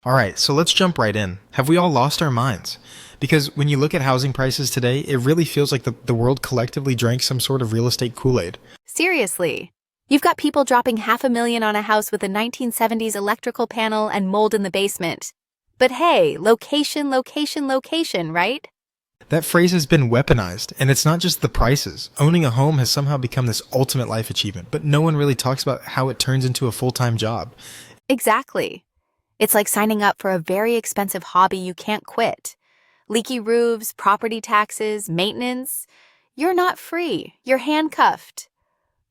All right, so let's jump right in. Have we all lost our minds? Because when you look at housing prices today, it really feels like the world collectively drank some sort of real estate Kool-Aid. Seriously. You've got people dropping $500,000 on a house with a 1970s electrical panel and mold in the basement. But hey, location, location, location, right? That phrase has been weaponized, and it's not just the prices. Owning a home has somehow become this ultimate life achievement, but no one really talks about how it turns into a full-time job. Exactly. It's like signing up for a very expensive hobby you can't quit. Leaky roofs, property taxes, maintenance. You're not free. You're handcuffed.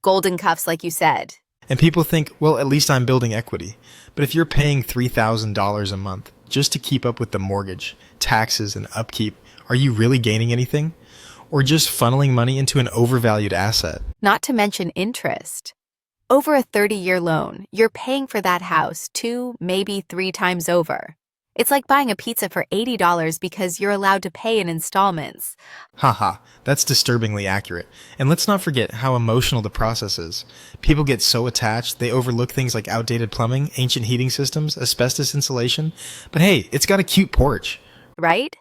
Golden cuffs, like you said. And people think, well, at least I'm building equity. But if you're paying $3,000 a month just to keep up with the mortgage, taxes, and upkeep, are you really gaining anything? Or just funneling money into an overvalued asset? Not to mention interest. Over a 30-year loan, you're paying for that house 2, maybe 3 times over. It's like buying a pizza for $80 because you're allowed to pay in installments. Haha, that's disturbingly accurate. And let's not forget how emotional the process is. People get so attached, they overlook things like outdated plumbing, ancient heating systems, asbestos insulation. But hey, it's got a cute porch. Right?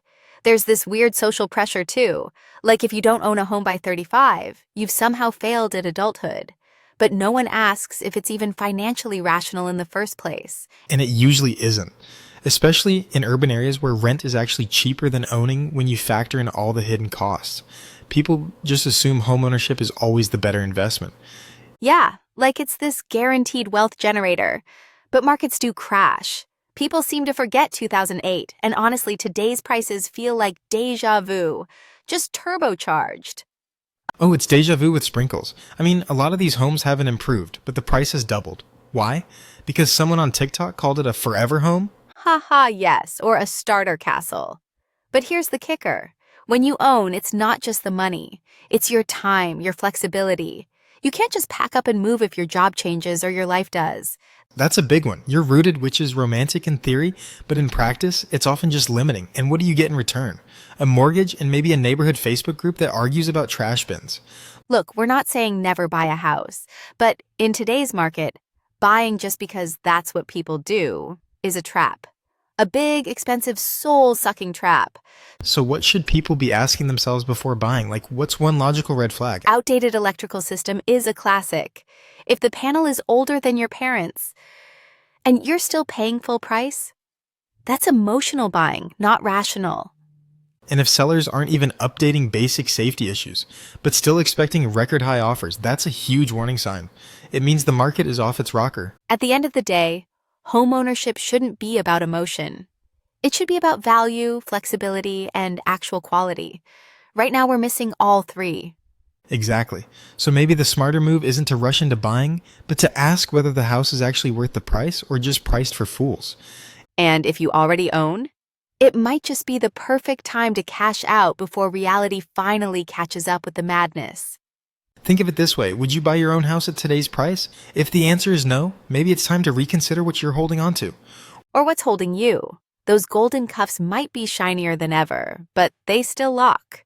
There's this weird social pressure too. Like if you don't own a home by 35, you've somehow failed at adulthood. But no one asks if it's even financially rational in the first place. And it usually isn't. Especially in urban areas where rent is actually cheaper than owning when you factor in all the hidden costs. People just assume homeownership is always the better investment. Yeah, like it's this guaranteed wealth generator. But markets do crash. People seem to forget 2008, and honestly, today's prices feel like deja vu, just turbocharged. Oh, it's deja vu with sprinkles. I mean, a lot of these homes haven't improved, but the price has doubled. Why? Because someone on TikTok called it a forever home? Haha, yes, or a starter castle. But here's the kicker. When you own, it's not just the money. It's your time, your flexibility. You can't just pack up and move if your job changes or your life does. That's a big one. You're rooted, which is romantic in theory, but in practice, it's often just limiting. And what do you get in return? A mortgage and maybe a neighborhood Facebook group that argues about trash bins. Look, we're not saying never buy a house, but in today's market, buying just because that's what people do is a trap. A big, expensive, soul-sucking trap. So what should people be asking themselves before buying? Like, what's one logical red flag? Outdated electrical system is a classic. If the panel is older than your parents' and you're still paying full price, that's emotional buying, not rational. And if sellers aren't even updating basic safety issues, but still expecting record high offers, that's a huge warning sign. It means the market is off its rocker. At the end of the day, homeownership shouldn't be about emotion. It should be about value, flexibility, and actual quality. Right now, we're missing all three. Exactly. So maybe the smarter move isn't to rush into buying, but to ask whether the house is actually worth the price or just priced for fools. And if you already own, it might just be the perfect time to cash out before reality finally catches up with the madness. Think of it this way. Would you buy your own house at today's price? If the answer is no, maybe it's time to reconsider what you're holding on to. Or what's holding you? Those golden cuffs might be shinier than ever, but they still lock.